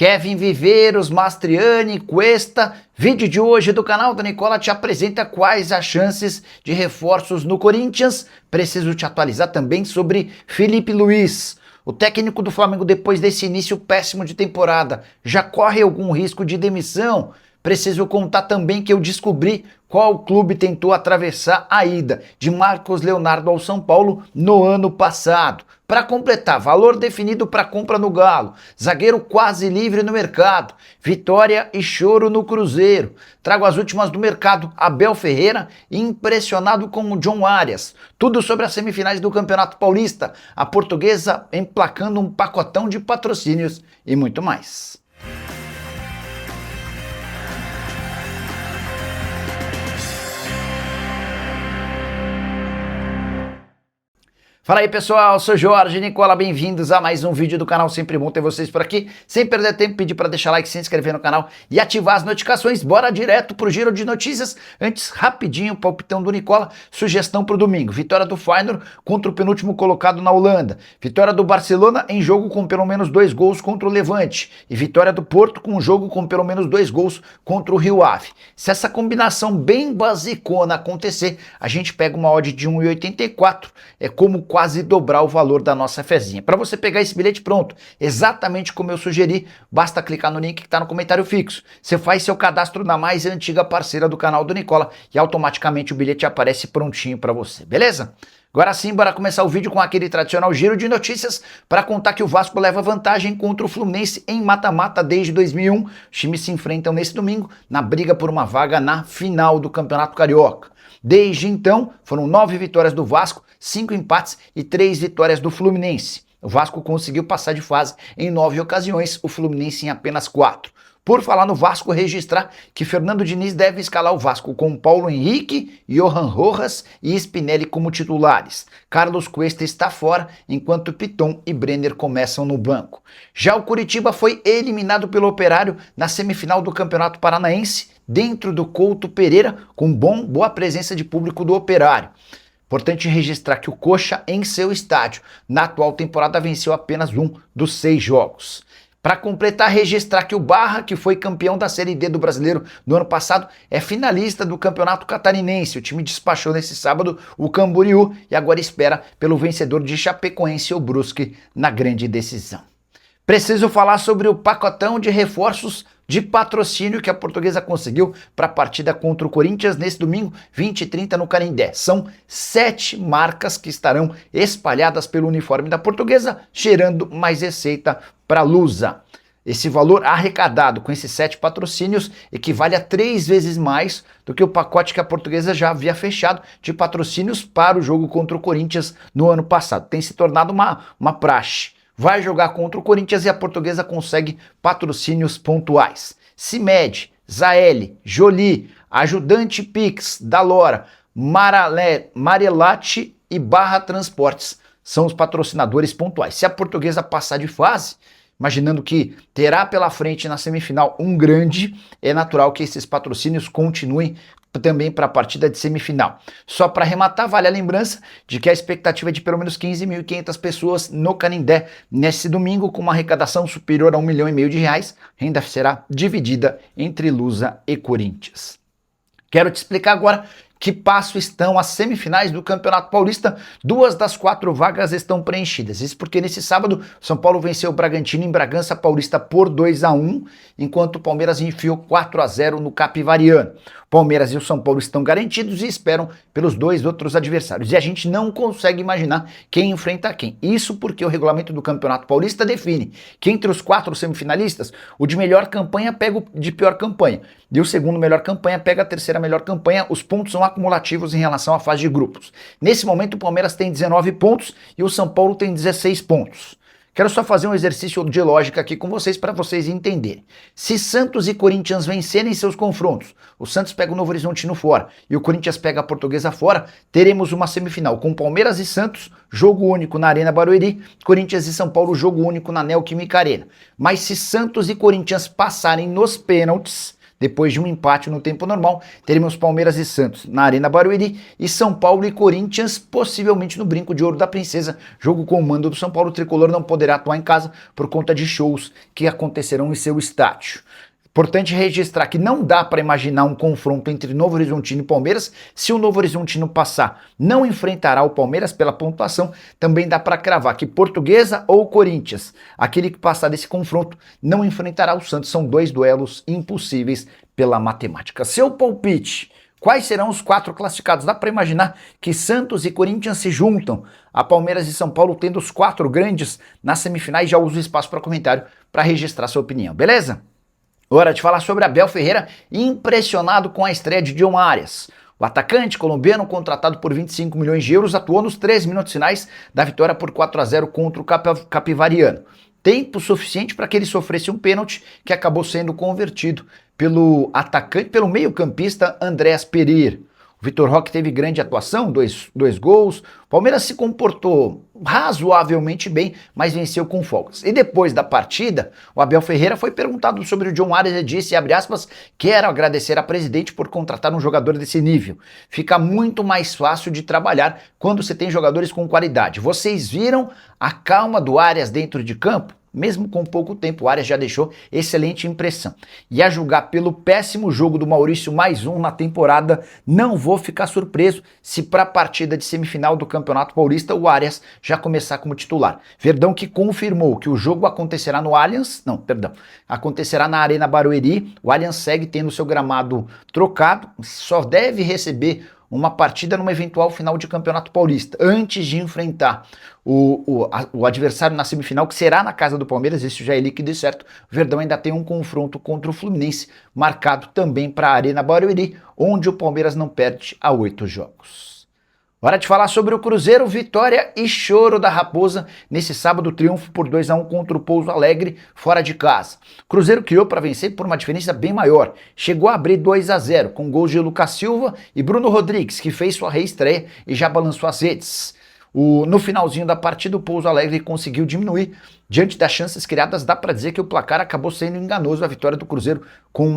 Kevin Viveiros, Mastriani, Cuesta. Vídeo de hoje do canal da Nicola te apresenta quais as chances de reforços no Corinthians. Preciso te atualizar também sobre Felipe Luiz. O técnico do Flamengo, depois desse início péssimo de temporada, já corre algum risco de demissão? Preciso contar também que eu descobri qual clube tentou atravessar a ida de Marcos Leonardo ao São Paulo no ano passado. Para completar, valor definido para compra no Galo, zagueiro quase livre no mercado, vitória e choro no Cruzeiro. Trago as últimas do mercado, Abel Ferreira impressionado com o John Arias. Tudo sobre as semifinais do Campeonato Paulista, a Portuguesa emplacando um pacotão de patrocínios e muito mais. Fala aí pessoal, sou Jorge Nicola, bem-vindos a mais um vídeo do canal, sempre bom ter vocês por aqui. Sem perder tempo, pedir para deixar like, se inscrever no canal e ativar as notificações. Bora direto pro giro de notícias. Antes, rapidinho, palpitão do Nicola, sugestão pro domingo. Vitória do Feyenoord contra o penúltimo colocado na Holanda. Vitória do Barcelona em jogo com pelo menos 2 gols contra o Levante. E vitória do Porto com um jogo com pelo menos 2 gols contra o Rio Ave. Se essa combinação bem basicona acontecer, a gente pega uma odd de 1,84. É como quase dobrar o valor da nossa fezinha. Para você pegar esse bilhete pronto, exatamente como eu sugeri, basta clicar no link que está no comentário fixo. Você faz seu cadastro na mais antiga parceira do canal do Nicola e automaticamente o bilhete aparece prontinho para você, beleza? Agora sim, bora começar o vídeo com aquele tradicional giro de notícias para contar que o Vasco leva vantagem contra o Fluminense em mata-mata desde 2001. Os times se enfrentam nesse domingo na briga por uma vaga na final do Campeonato Carioca. Desde então, foram 9 vitórias do Vasco, 5 empates e 3 vitórias do Fluminense. O Vasco conseguiu passar de fase em 9 ocasiões, o Fluminense em apenas 4. Por falar no Vasco, registrar que Fernando Diniz deve escalar o Vasco com Paulo Henrique, Johan Rojas e Spinelli como titulares. Carlos Cuesta está fora, enquanto Piton e Brenner começam no banco. Já o Curitiba foi eliminado pelo Operário na semifinal do Campeonato Paranaense, dentro do Couto Pereira, com boa presença de público do Operário. Importante registrar que o Coxa, em seu estádio, na atual temporada venceu apenas um dos 6 jogos. Para completar, registrar que o Barra, que foi campeão da Série D do Brasileiro no ano passado, é finalista do Campeonato Catarinense. O time despachou nesse sábado o Camboriú e agora espera pelo vencedor de Chapecoense ou Brusque na grande decisão. Preciso falar sobre o pacotão de reforços de patrocínio que a Portuguesa conseguiu para a partida contra o Corinthians nesse domingo, 20 e 30 no Canindé. São 7 marcas que estarão espalhadas pelo uniforme da Portuguesa, gerando mais receita para a Lusa. Esse valor arrecadado com esses 7 patrocínios equivale a 3 vezes mais do que o pacote que a Portuguesa já havia fechado de patrocínios para o jogo contra o Corinthians no ano passado. Tem se tornado uma praxe. Vai jogar contra o Corinthians e a Portuguesa consegue patrocínios pontuais. Cimed, Zaeli, Jolie, Ajudante Pix, Dalora, Marelate e Barra Transportes são os patrocinadores pontuais. Se a Portuguesa passar de fase, imaginando que terá pela frente na semifinal um grande, é natural que esses patrocínios continuem também para a partida de semifinal. Só para arrematar, vale a lembrança de que a expectativa é de pelo menos 15.500 pessoas no Canindé nesse domingo, com uma arrecadação superior a R$1,5 milhão de reais. A renda será dividida entre Lusa e Corinthians. Quero te explicar agora que passo estão as semifinais do Campeonato Paulista. 2 das 4 vagas estão preenchidas. Isso porque nesse sábado, São Paulo venceu o Bragantino em Bragança Paulista por 2-1, enquanto o Palmeiras enfiou 4-0 no Capivariano. Palmeiras e o São Paulo estão garantidos e esperam pelos 2 outros adversários. E a gente não consegue imaginar quem enfrenta quem. Isso porque o regulamento do Campeonato Paulista define que entre os 4 semifinalistas, o de melhor campanha pega o de pior campanha. E o segundo melhor campanha pega a terceira melhor campanha. Os pontos são acumulativos em relação à fase de grupos. Nesse momento o Palmeiras tem 19 pontos e o São Paulo tem 16 pontos. Quero só fazer um exercício de lógica aqui com vocês para vocês entenderem. Se Santos e Corinthians vencerem seus confrontos, o Santos pega o Novo Horizontino fora e o Corinthians pega a Portuguesa fora, teremos uma semifinal com Palmeiras e Santos, jogo único na Arena Barueri, Corinthians e São Paulo, jogo único na Neoquímica Arena. Mas se Santos e Corinthians passarem nos pênaltis, Depois de um empate no tempo normal, teremos Palmeiras e Santos na Arena Barueri e São Paulo e Corinthians, possivelmente no Brinco de Ouro da Princesa. Jogo com o mando do São Paulo, o tricolor não poderá atuar em casa por conta de shows que acontecerão em seu estádio. Importante registrar que não dá para imaginar um confronto entre Novo Horizontino e Palmeiras. Se o Novo Horizontino passar, não enfrentará o Palmeiras pela pontuação. Também dá para cravar que Portuguesa ou Corinthians, aquele que passar desse confronto, não enfrentará o Santos. São dois duelos impossíveis pela matemática. Seu palpite: quais serão os 4 classificados? Dá para imaginar que Santos e Corinthians se juntam a Palmeiras e São Paulo, tendo os 4 grandes nas semifinais. Já uso o espaço para comentário para registrar sua opinião, beleza? Hora de falar sobre Abel Ferreira, impressionado com a estreia de John Arias. O atacante colombiano, contratado por 25 milhões de euros, atuou nos 3 minutos finais da vitória por 4-0 contra o Capivariano. Tempo suficiente para que ele sofresse um pênalti que acabou sendo convertido pelo atacante, pelo meio-campista Andreas Pereira. O Vitor Roque teve grande atuação, dois gols. O Palmeiras se comportou razoavelmente bem, mas venceu com folgas. E depois da partida, o Abel Ferreira foi perguntado sobre o John Arias e disse, abre aspas, quero agradecer a presidente por contratar um jogador desse nível. Fica muito mais fácil de trabalhar quando você tem jogadores com qualidade. Vocês viram a calma do Arias dentro de campo? Mesmo com pouco tempo, o Arias já deixou excelente impressão. E a julgar pelo péssimo jogo do Maurício, mais um na temporada, não vou ficar surpreso se para a partida de semifinal do Campeonato Paulista o Arias já começar como titular. Verdão que confirmou que o jogo acontecerá no Allianz, acontecerá na Arena Barueri. O Allianz segue tendo seu gramado trocado, só deve receber uma partida numa eventual final de Campeonato Paulista, antes de enfrentar o adversário na semifinal, que será na casa do Palmeiras. Isso já é líquido e certo. O Verdão ainda tem um confronto contra o Fluminense, marcado também para a Arena Barueri, onde o Palmeiras não perde há 8 jogos. Hora de falar sobre o Cruzeiro, vitória e choro da Raposa nesse sábado, triunfo por 2-1 contra o Pouso Alegre, fora de casa. Cruzeiro criou para vencer por uma diferença bem maior, chegou a abrir 2-0 com gols de Lucas Silva e Bruno Rodrigues, que fez sua reestreia e já balançou as redes. No finalzinho da partida, o Pouso Alegre conseguiu diminuir. Diante das chances criadas, dá para dizer que o placar acabou sendo enganoso. A vitória do Cruzeiro com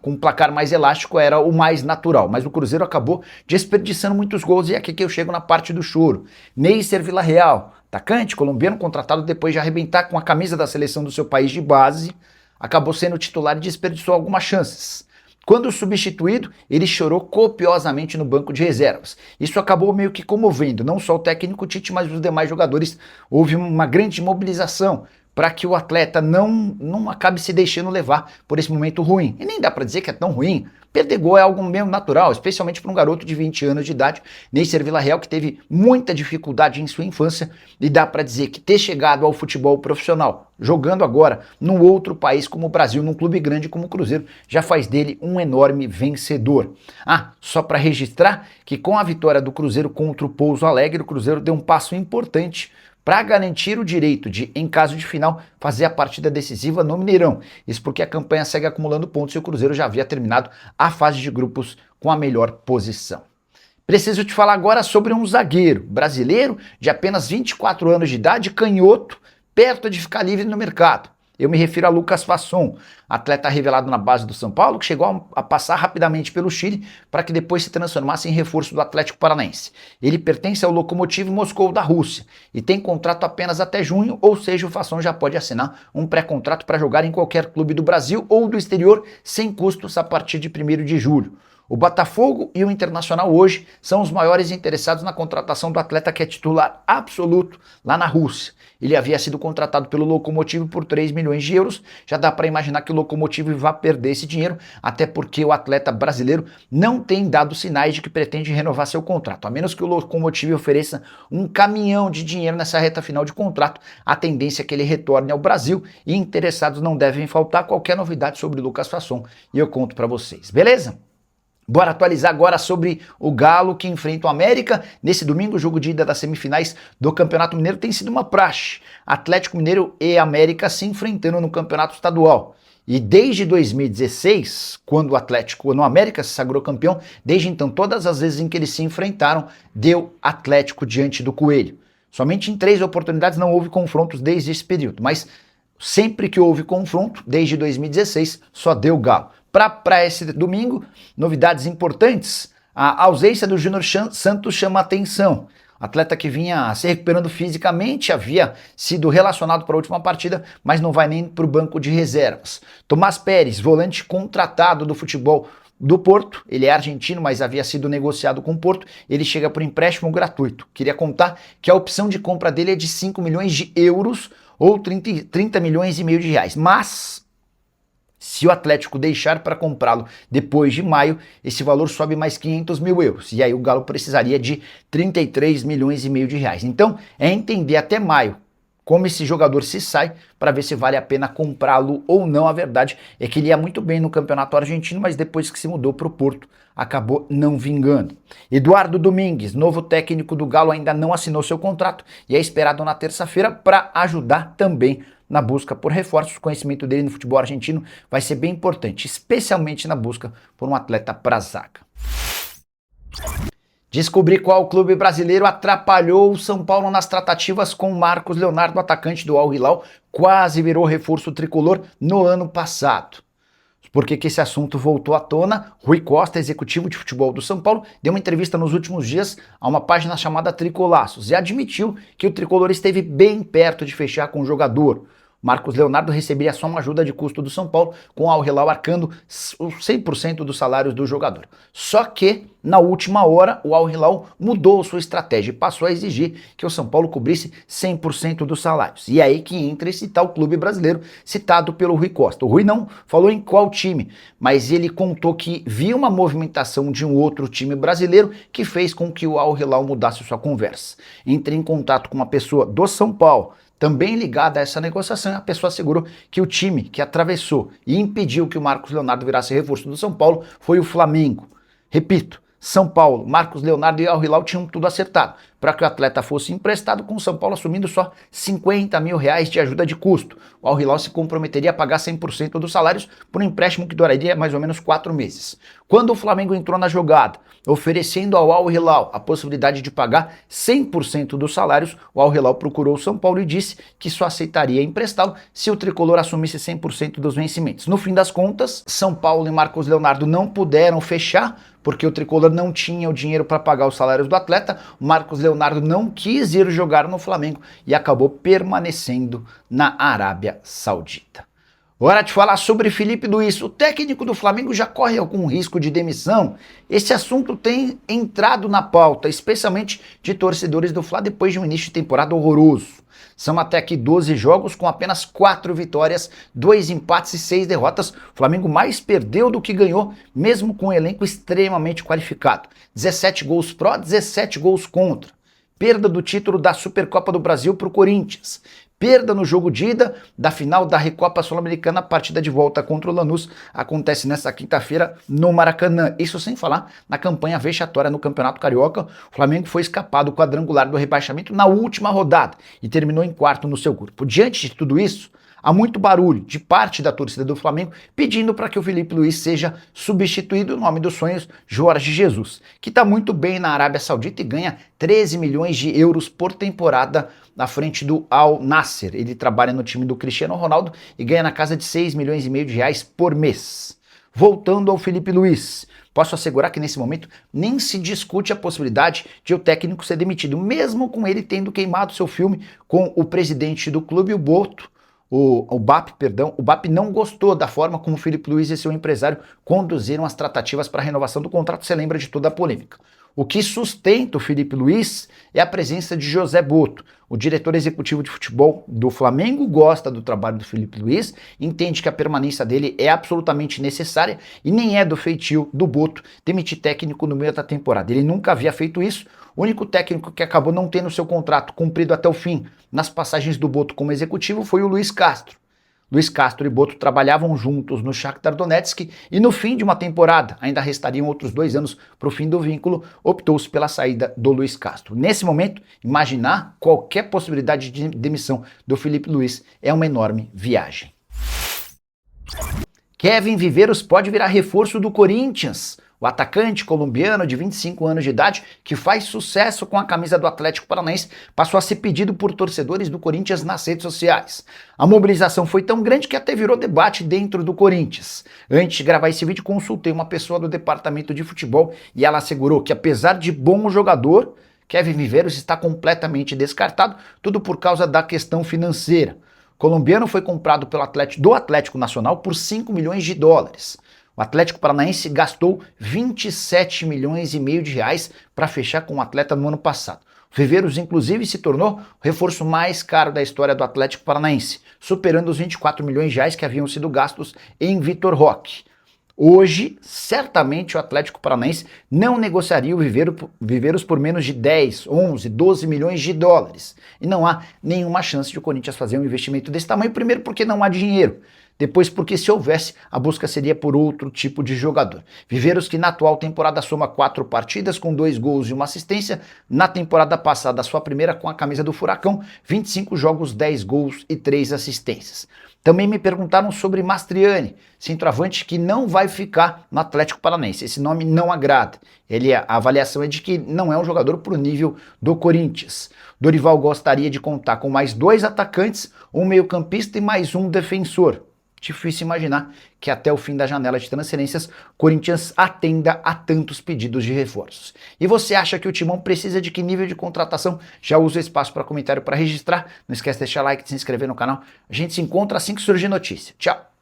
um placar mais elástico era o mais natural, mas o Cruzeiro acabou desperdiçando muitos gols, e é aqui que eu chego na parte do choro. Neisser Villarreal, atacante colombiano contratado depois de arrebentar com a camisa da seleção do seu país de base, acabou sendo titular e desperdiçou algumas chances. Quando substituído, ele chorou copiosamente no banco de reservas. Isso acabou meio que comovendo, não só o técnico Tite, mas os demais jogadores. Houve uma grande mobilização para que o atleta não acabe se deixando levar por esse momento ruim. E nem dá para dizer que é tão ruim. Perder gol é algo meio natural, especialmente para um garoto de 20 anos de idade, Neisser Villarreal, que teve muita dificuldade em sua infância, e dá para dizer que ter chegado ao futebol profissional, jogando agora num outro país como o Brasil, num clube grande como o Cruzeiro, já faz dele um enorme vencedor. Só para registrar que com a vitória do Cruzeiro contra o Pouso Alegre, o Cruzeiro deu um passo importante para garantir o direito de, em caso de final, fazer a partida decisiva no Mineirão. Isso porque a campanha segue acumulando pontos e o Cruzeiro já havia terminado a fase de grupos com a melhor posição. Preciso te falar agora sobre um zagueiro brasileiro de apenas 24 anos de idade, canhoto, perto de ficar livre no mercado. Eu me refiro a Lucas Fasson, atleta revelado na base do São Paulo, que chegou a passar rapidamente pelo Chile para que depois se transformasse em reforço do Atlético Paranaense. Ele pertence ao Lokomotiv Moscou da Rússia e tem contrato apenas até junho, ou seja, o Fasson já pode assinar um pré-contrato para jogar em qualquer clube do Brasil ou do exterior sem custos a partir de 1º de julho. O Botafogo e o Internacional hoje são os maiores interessados na contratação do atleta, que é titular absoluto lá na Rússia. Ele havia sido contratado pelo Lokomotiv por 3 milhões de euros. Já dá para imaginar que o Lokomotiv vai perder esse dinheiro, até porque o atleta brasileiro não tem dado sinais de que pretende renovar seu contrato. A menos que o Lokomotiv ofereça um caminhão de dinheiro nessa reta final de contrato, a tendência é que ele retorne ao Brasil, e interessados não devem faltar. Qualquer novidade sobre o Lucas Fasson e eu conto para vocês, beleza? Bora atualizar agora sobre o Galo, que enfrenta o América. Nesse domingo, o jogo de ida das semifinais do Campeonato Mineiro tem sido uma praxe. Atlético Mineiro e América se enfrentando no Campeonato Estadual. E desde 2016, quando o América se sagrou campeão, desde então, todas as vezes em que eles se enfrentaram, deu Atlético diante do Coelho. Somente em 3 oportunidades não houve confrontos desde esse período, mas sempre que houve confronto, desde 2016, só deu Galo. Para esse domingo, novidades importantes. A ausência do Júnior Santos chama atenção. Atleta que vinha se recuperando fisicamente, havia sido relacionado para a última partida, mas não vai nem para o banco de reservas. Tomás Pérez, volante contratado do futebol do Porto, ele é argentino, mas havia sido negociado com o Porto, ele chega por empréstimo gratuito. Queria contar que a opção de compra dele é de 5 milhões de euros ou 30 milhões e meio de reais, mas se o Atlético deixar para comprá-lo depois de maio, esse valor sobe mais 500 mil euros. E aí o Galo precisaria de 33 milhões e meio de reais. Então é entender até maio como esse jogador se sai para ver se vale a pena comprá-lo ou não. A verdade é que ele ia muito bem no campeonato argentino, mas depois que se mudou para o Porto, acabou não vingando. Eduardo Domingues, novo técnico do Galo, ainda não assinou seu contrato e é esperado na terça-feira para ajudar também na busca por reforços. O conhecimento dele no futebol argentino vai ser bem importante, especialmente na busca por um atleta para a zaga. Descobrir qual clube brasileiro atrapalhou o São Paulo nas tratativas com Marcos Leonardo, atacante do Al Hilal, quase virou reforço tricolor no ano passado. Por que esse assunto voltou à tona? Rui Costa, executivo de futebol do São Paulo, deu uma entrevista nos últimos dias a uma página chamada Tricolaços e admitiu que o tricolor esteve bem perto de fechar com o jogador. Marcos Leonardo receberia só uma ajuda de custo do São Paulo, com o Al Hilal arcando 100% dos salários do jogador. Só que, na última hora, o Al Hilal mudou sua estratégia e passou a exigir que o São Paulo cobrisse 100% dos salários. E é aí que entra esse tal clube brasileiro citado pelo Rui Costa. O Rui não falou em qual time, mas ele contou que viu uma movimentação de um outro time brasileiro que fez com que o Al Hilal mudasse sua conversa. Entrei em contato com uma pessoa do São Paulo, também ligada a essa negociação, a pessoa assegurou que o time que atravessou e impediu que o Marcos Leonardo virasse reforço do São Paulo foi o Flamengo. Repito, São Paulo, Marcos Leonardo e Al Hilal tinham tudo acertado para que o atleta fosse emprestado, com o São Paulo assumindo só 50 mil reais de ajuda de custo. O Al Hilal se comprometeria a pagar 100% dos salários por um empréstimo que duraria mais ou menos 4 meses. Quando o Flamengo entrou na jogada, oferecendo ao Al Hilal a possibilidade de pagar 100% dos salários, o Al Hilal procurou o São Paulo e disse que só aceitaria emprestá-lo se o tricolor assumisse 100% dos vencimentos. No fim das contas, São Paulo e Marcos Leonardo não puderam fechar, porque o tricolor não tinha o dinheiro para pagar os salários do atleta. O Marcos Leonardo não quis ir jogar no Flamengo e acabou permanecendo na Arábia Saudita. Hora de falar sobre Filipe Luís. O técnico do Flamengo já corre algum risco de demissão? Esse assunto tem entrado na pauta, especialmente de torcedores do Fla depois de um início de temporada horroroso. São até aqui 12 jogos com apenas 4 vitórias, 2 empates e 6 derrotas. O Flamengo mais perdeu do que ganhou, mesmo com um elenco extremamente qualificado. 17 gols pró, 17 gols contra. Perda do título da Supercopa do Brasil para o Corinthians. Perda no jogo de ida da final da Recopa Sul-Americana, a partida de volta contra o Lanús acontece nesta quinta-feira no Maracanã. Isso sem falar na campanha vexatória no Campeonato Carioca. O Flamengo foi escapado do quadrangular do rebaixamento na última rodada e terminou em quarto no seu grupo. Diante de tudo isso, há muito barulho de parte da torcida do Flamengo pedindo para que o Filipe Luís seja substituído. O nome dos sonhos, Jorge Jesus, que está muito bem na Arábia Saudita e ganha 13 milhões de euros por temporada na frente do Al Nassr. Ele trabalha no time do Cristiano Ronaldo e ganha na casa de 6 milhões e meio de reais por mês. Voltando ao Filipe Luís, posso assegurar que nesse momento nem se discute a possibilidade de o técnico ser demitido, mesmo com ele tendo queimado seu filme com o presidente do clube, o Boto. O BAP não gostou da forma como o Filipe Luís e seu empresário conduziram as tratativas para a renovação do contrato. Você lembra de toda a polêmica. O que sustenta o Filipe Luís é a presença de José Boto. O diretor executivo de futebol do Flamengo gosta do trabalho do Filipe Luís, entende que a permanência dele é absolutamente necessária e nem é do feitio do Boto demitir técnico no meio da temporada. Ele nunca havia feito isso. O único técnico que acabou não tendo seu contrato cumprido até o fim nas passagens do Boto como executivo foi o Luiz Castro. Luiz Castro e Boto trabalhavam juntos no Shakhtar Donetsk e no fim de uma temporada, ainda restariam outros 2 anos para o fim do vínculo, optou-se pela saída do Luiz Castro. Nesse momento, imaginar qualquer possibilidade de demissão do Filipe Luís é uma enorme viagem. Kevin Viveiros pode virar reforço do Corinthians. O atacante colombiano de 25 anos de idade, que faz sucesso com a camisa do Atlético Paranaense, passou a ser pedido por torcedores do Corinthians nas redes sociais. A mobilização foi tão grande que até virou debate dentro do Corinthians. Antes de gravar esse vídeo, consultei uma pessoa do departamento de futebol e ela assegurou que, apesar de bom jogador, Kevin Viveiros está completamente descartado, tudo por causa da questão financeira. O colombiano foi comprado do Atlético Nacional por 5 milhões de dólares. O Atlético Paranaense gastou 27 milhões e meio de reais para fechar com o atleta no ano passado. O Viveiros, inclusive, se tornou o reforço mais caro da história do Atlético Paranaense, superando os 24 milhões de reais que haviam sido gastos em Vitor Roque. Hoje, certamente o Atlético Paranaense não negociaria o Viveiros por menos de 10, 11, 12 milhões de dólares. E não há nenhuma chance de o Corinthians fazer um investimento desse tamanho, primeiro porque não há dinheiro. Depois porque se houvesse, a busca seria por outro tipo de jogador. Viveiros, que na atual temporada soma 4 partidas com 2 gols e 1 assistência. Na temporada passada, sua primeira com a camisa do Furacão, 25 jogos, 10 gols e 3 assistências. Também me perguntaram sobre Mastriani, centroavante que não vai ficar no Atlético Paranaense. Esse nome não agrada. A avaliação é de que não é um jogador para o nível do Corinthians. Dorival gostaria de contar com mais 2 atacantes, um meio-campista e mais um defensor. Difícil imaginar que até o fim da janela de transferências, Corinthians atenda a tantos pedidos de reforços. E você acha que o Timão precisa de que nível de contratação? Já usa o espaço para comentário para registrar. Não esquece de deixar like e de se inscrever no canal. A gente se encontra assim que surgir notícia. Tchau!